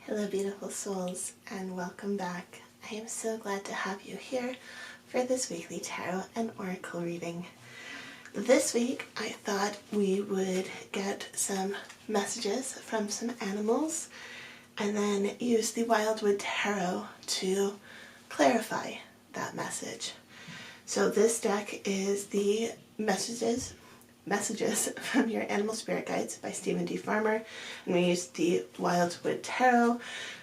Hello beautiful souls, and welcome back. I am so glad to have you here for this weekly tarot and oracle reading. This week I thought we would get some messages from some animals and then use the Wildwood Tarot to clarify that message. So this deck is the messages from your Animal Spirit Guides by Stephen D. Farmer, and we used the Wildwood Tarot,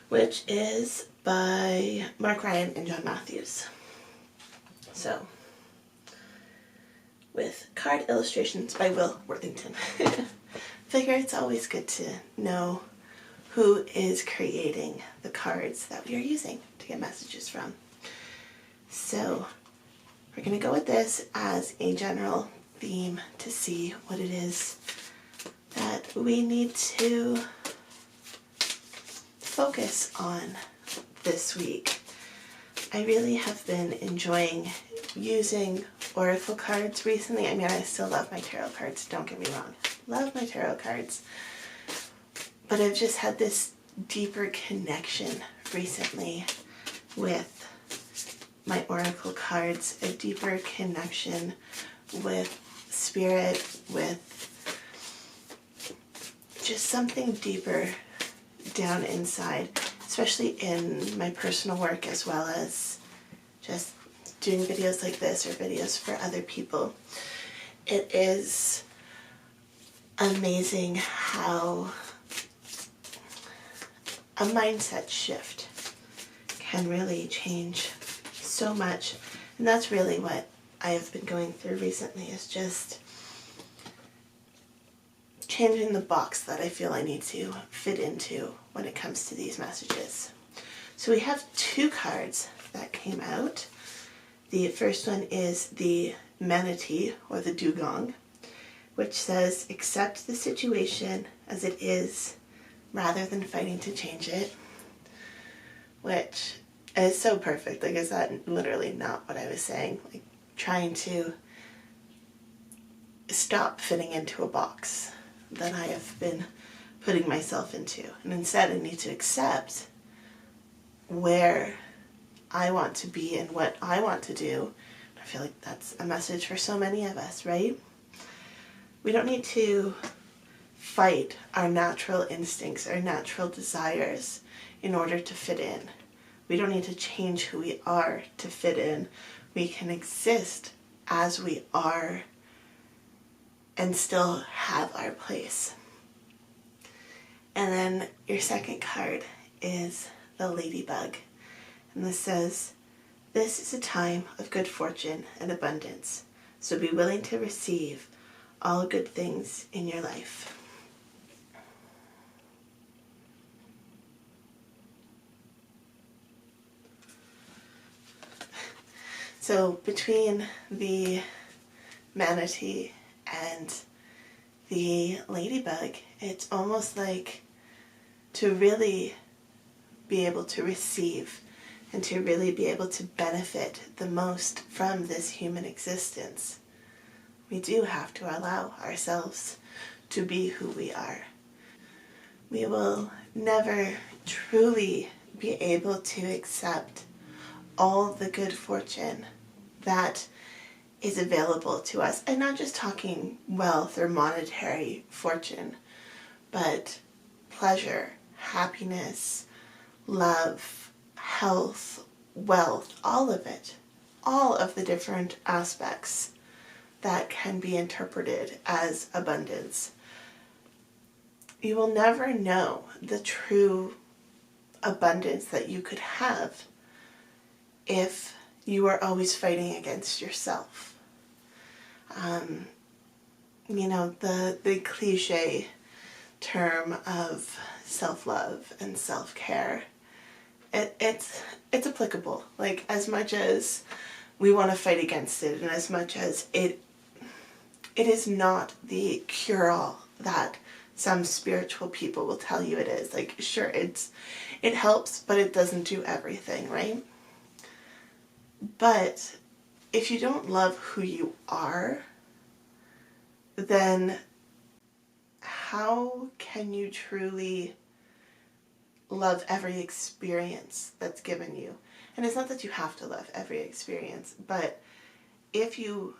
which is by Mark Ryan and John Matthews. So, with card illustrations by Will Worthington. Figure it's always good to know who is creating the cards that we are using to get messages from. So, we're going to go with this as a general theme to see what it is that we need to focus on this week. I really have been enjoying using oracle cards recently. I mean, I still love my tarot cards, don't get me wrong. Love my tarot cards. But I've just had this deeper connection recently with my oracle cards, a deeper connection with spirit, with just something deeper down inside, especially in my personal work as well as just doing videos like this or videos for other people. It is amazing how a mindset shift can really change so much, and that's really what I have been going through recently, is just changing the box that I feel I need to fit into when it comes to these messages. So we have two cards that came out. The first one is the Manatee, or the Dugong, which says, accept the situation as it is rather than fighting to change it, which is so perfect. Like, is that literally not what I was saying? Like, trying to stop fitting into a box that I have been putting myself into. And instead I need to accept where I want to be and what I want to do. I feel like that's a message for so many of us, right? We don't need to fight our natural instincts, our natural desires in order to fit in. We don't need to change who we are to fit in. We can exist as we are and still have our place. And then your second card is the Ladybug. And this says, this is a time of good fortune and abundance, so be willing to receive all good things in your life. So between the Manatee and the Ladybug, it's almost like to really be able to receive and to really be able to benefit the most from this human existence, we do have to allow ourselves to be who we are. We will never truly be able to accept all the good fortune that is available to us. I'm not just talking wealth or monetary fortune, but pleasure, happiness, love, health, wealth, all of it, all of the different aspects that can be interpreted as abundance. You will never know the true abundance that you could have if you are always fighting against yourself. You know, the cliche term of self-love and self-care, it's applicable. Like, as much as we want to fight against it, and as much as it is not the cure-all that some spiritual people will tell you it is. Like, sure, it helps, but it doesn't do everything, right? But if you don't love who you are, then how can you truly love every experience that's given you. And it's not that you have to love every experience, but if you...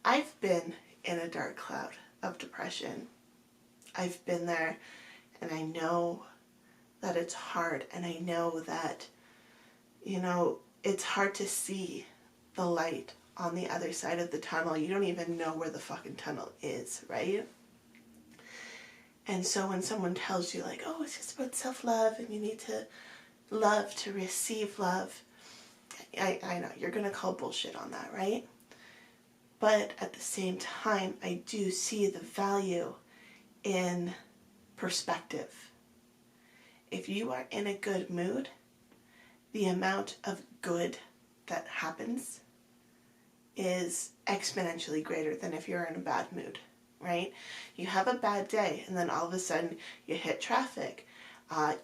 I've been in a dark cloud of depression. I've been there, and I know that it's hard, and I know that, you know, it's hard to see the light on the other side of the tunnel. You don't even know where the fucking tunnel is, right? And so when someone tells you like, oh, it's just about self-love and you need to love to receive love, I know you're going to call bullshit on that, right? But at the same time, I do see the value in perspective. If you are in a good mood, the amount of good that happens is exponentially greater than if you're in a bad mood, right? You have a bad day and then all of a sudden you hit traffic.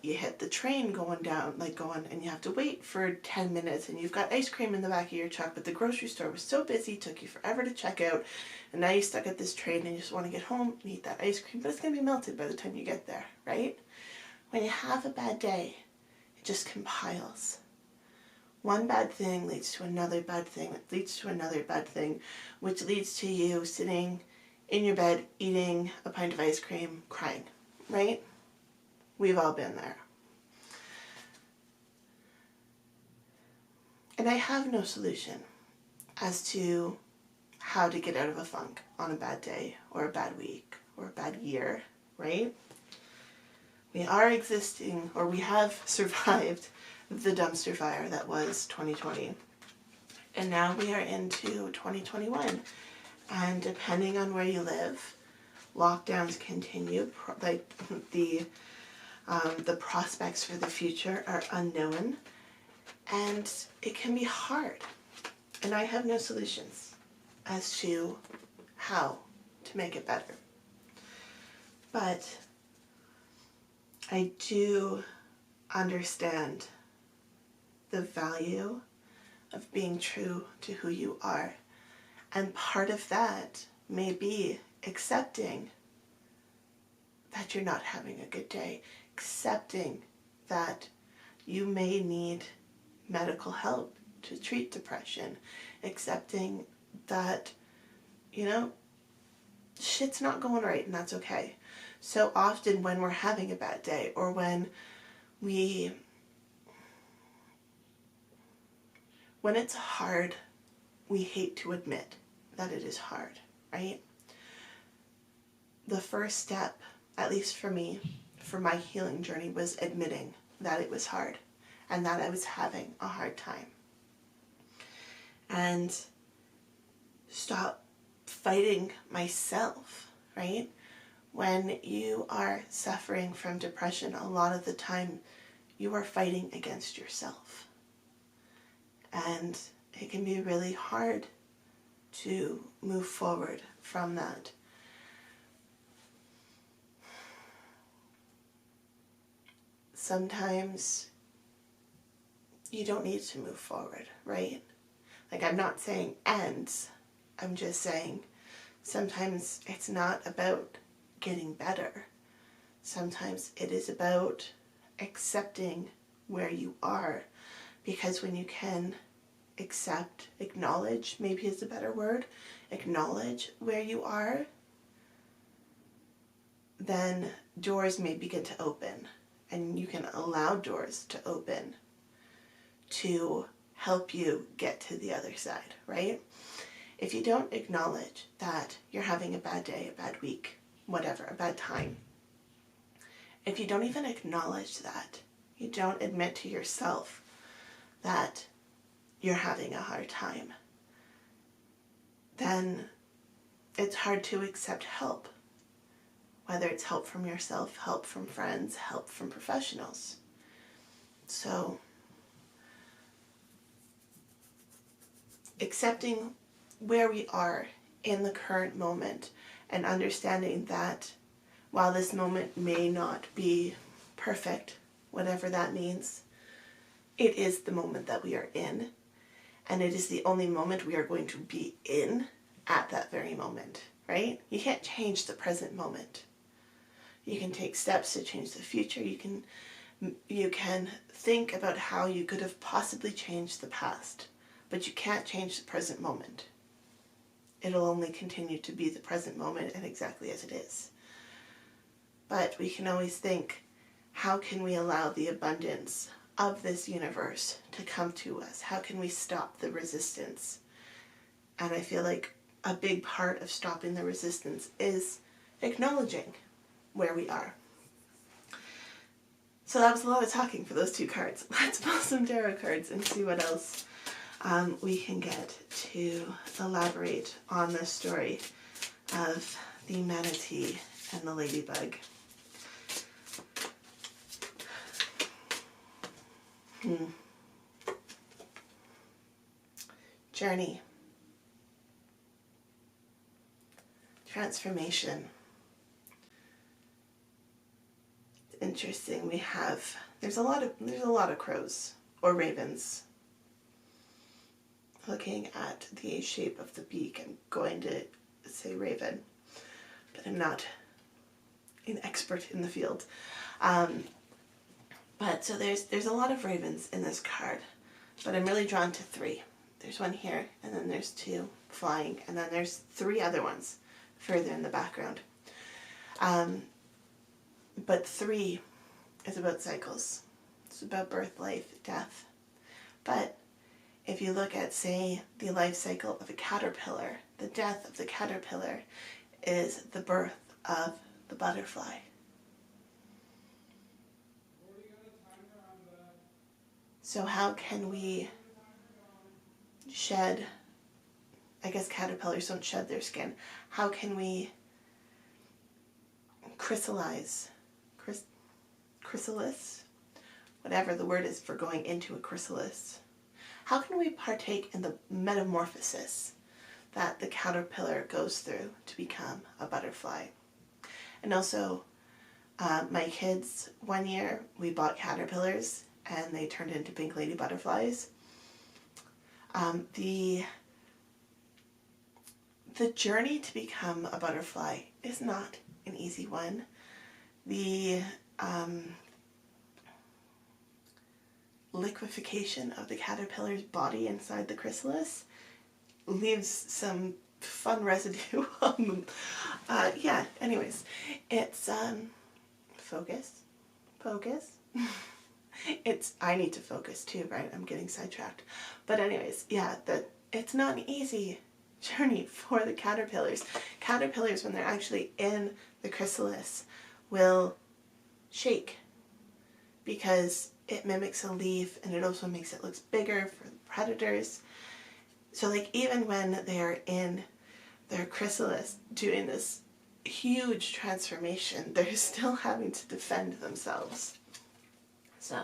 You hit the train going, and you have to wait for 10 minutes and you've got ice cream in the back of your truck, but the grocery store was so busy, it took you forever to check out, and now you're stuck at this train and you just want to get home and eat that ice cream, but it's going to be melted by the time you get there, right? When you have a bad day, it just compiles. One bad thing leads to another bad thing, that leads to another bad thing, which leads to you sitting in your bed, eating a pint of ice cream, crying, right? We've all been there. And I have no solution as to how to get out of a funk on a bad day or a bad week or a bad year, right? We are existing, or we have survived the dumpster fire that was 2020. And now we are into 2021. And depending on where you live, lockdowns continue. Like the prospects for the future are unknown, and it can be hard. And I have no solutions as to how to make it better. But I do understand the value of being true to who you are. And part of that may be accepting that you're not having a good day, accepting that you may need medical help to treat depression, accepting that, you know, shit's not going right and that's okay. So often when we're having a bad day or when it's hard, we hate to admit that it is hard, right? The first step, at least for me, for my healing journey, was admitting that it was hard and that I was having a hard time. And stop fighting myself, right? When you are suffering from depression, a lot of the time you are fighting against yourself. And it can be really hard to move forward from that. Sometimes you don't need to move forward, right? Like, I'm not saying ends. I'm just saying sometimes it's not about getting better. Sometimes it is about accepting where you are. Because when you can accept, acknowledge, maybe is a better word, acknowledge where you are, then doors may begin to open. And you can allow doors to open to help you get to the other side, right? If you don't acknowledge that you're having a bad day, a bad week, whatever, a bad time, if you don't even acknowledge that, you don't admit to yourself that you're having a hard time, then it's hard to accept help. Whether it's help from yourself, help from friends, help from professionals. So, accepting where we are in the current moment and understanding that while this moment may not be perfect, whatever that means, it is the moment that we are in, and it is the only moment we are going to be in at that very moment, right? You can't change the present moment. You can take steps to change the future. You can think about how you could have possibly changed the past, but you can't change the present moment. It'll only continue to be the present moment and exactly as it is. But we can always think, how can we allow the abundance of this universe to come to us? How can we stop the resistance? And I feel like a big part of stopping the resistance is acknowledging where we are. So that was a lot of talking for those 2 cards. Let's pull some tarot cards and see what else we can get to elaborate on the story of the manatee and the ladybug. Journey. Transformation. It's interesting. There's a lot of crows or ravens. Looking at the shape of the beak, I'm going to say raven, but I'm not an expert in the field. But so there's a lot of ravens in this card, but I'm really drawn to 3. There's one here, and then there's 2 flying, and then there's 3 other ones further in the background. But 3 is about cycles. It's about birth, life, death. But if you look at, say, the life cycle of a caterpillar, the death of the caterpillar is the birth of the butterfly. So how can we shed, I guess caterpillars don't shed their skin, how can we chrysalis, whatever the word is for going into a chrysalis, how can we partake in the metamorphosis that the caterpillar goes through to become a butterfly? And also, my kids, one year we bought caterpillars and they turned into pink lady butterflies. The journey to become a butterfly is not an easy one. The liquefaction of the caterpillar's body inside the chrysalis leaves some fun residue on them. Yeah, anyways, it's focus. I need to focus too, right? I'm getting sidetracked. But anyways, yeah, it's not an easy journey for the caterpillars. Caterpillars, when they're actually in the chrysalis, will shake because it mimics a leaf, and it also makes it look bigger for the predators. So like even when they're in their chrysalis doing this huge transformation, they're still having to defend themselves. So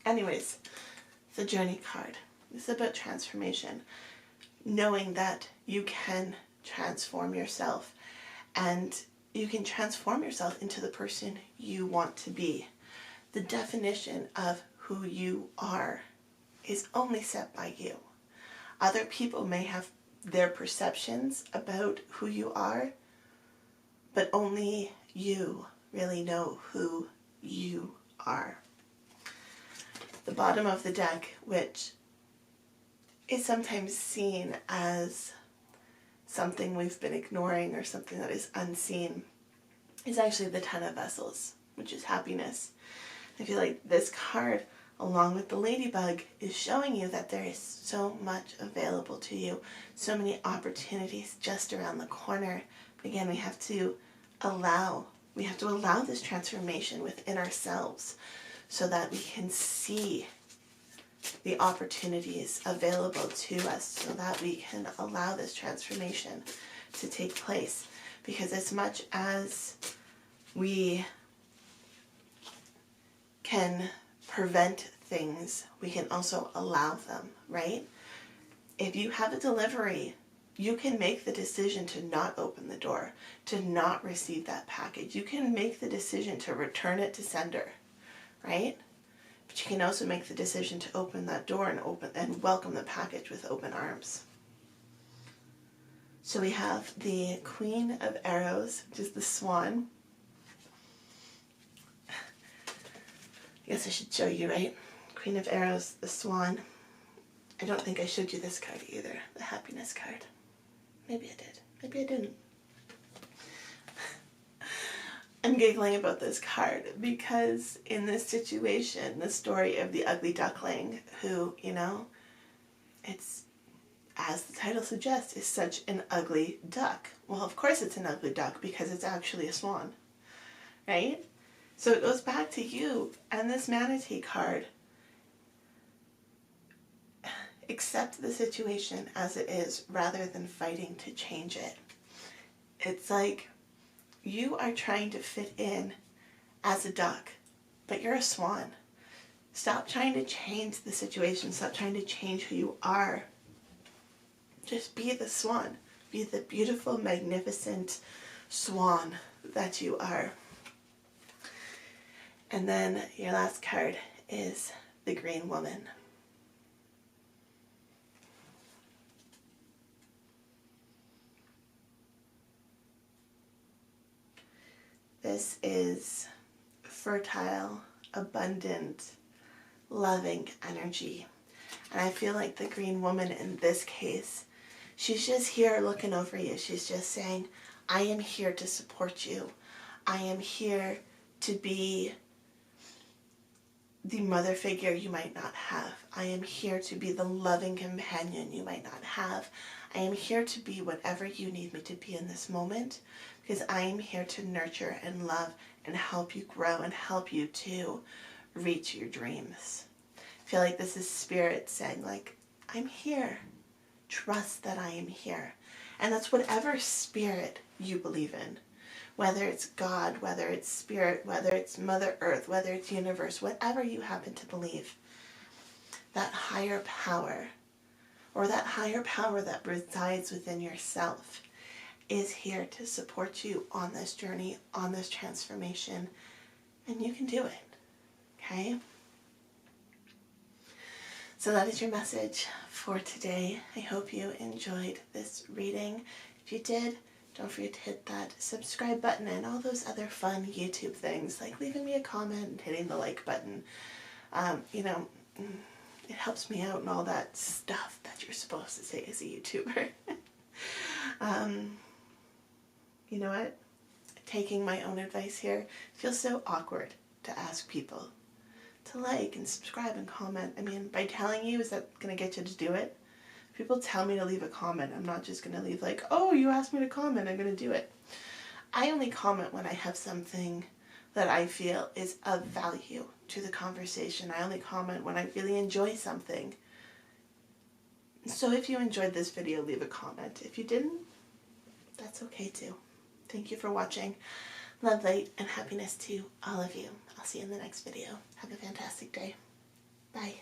anyways, the journey card is about transformation, knowing that you can transform yourself, and you can transform yourself into the person you want to be. The definition of who you are is only set by you. Other people may have their perceptions about who you are, but only you really know who you are. The bottom of the deck, which is sometimes seen as something we've been ignoring or something that is unseen, is actually the 10 of Vessels, which is happiness. I feel like this card, along with the ladybug, is showing you that there is so much available to you, so many opportunities just around the corner. But again, we have to allow this transformation within ourselves so that we can see the opportunities available to us, so that we can allow this transformation to take place. Because as much as we can prevent things, we can also allow them, right? If you have a delivery, you can make the decision to not open the door, to not receive that package. You can make the decision to return it to sender, right? But you can also make the decision to open that door and welcome the package with open arms. So we have the Queen of Arrows, which is the swan. I guess I should show you, right? Queen of Arrows, the Swan. I don't think I showed you this card either, the Happiness card. Maybe I did. Maybe I didn't. I'm giggling about this card because in this situation, the story of the ugly duckling who, you know, it's, as the title suggests, is such an ugly duck. Well, of course it's an ugly duck because it's actually a swan, right? So it goes back to you and this manatee card. Accept the situation as it is rather than fighting to change it. It's like you are trying to fit in as a duck, but you're a swan. Stop trying to change the situation. Stop trying to change who you are. Just be the swan. Be the beautiful, magnificent swan that you are. And then your last card is the Green Woman. This is fertile, abundant, loving energy. And I feel like the Green Woman in this case, she's just here looking over you. She's just saying, I am here to support you. I am here to be the mother figure you might not have. I am here to be the loving companion you might not have. I am here to be whatever you need me to be in this moment, because I am here to nurture and love and help you grow and help you to reach your dreams. I feel like this is Spirit saying, like, I'm here. Trust that I am here. And that's whatever spirit you believe in. Whether it's God, whether it's Spirit, whether it's Mother Earth, whether it's universe, whatever you happen to believe, that higher power, or that higher power that resides within yourself, is here to support you on this journey, on this transformation, and you can do it, okay? So that is your message for today. I hope you enjoyed this reading. If you did, don't forget to hit that subscribe button and all those other fun YouTube things, like leaving me a comment and hitting the like button. You know, it helps me out and all that stuff that you're supposed to say as a YouTuber. You know what? Taking my own advice here, feels so awkward to ask people to like and subscribe and comment. I mean, by telling you, is that going to get you to do it? If people tell me to leave a comment, I'm not just going to leave like, oh, you asked me to comment, I'm going to do it. I only comment when I have something that I feel is of value to the conversation. I only comment when I really enjoy something. So if you enjoyed this video, leave a comment. If you didn't, that's okay too. Thank you for watching. Love, light, and happiness to all of you. I'll see you in the next video. Have a fantastic day. Bye.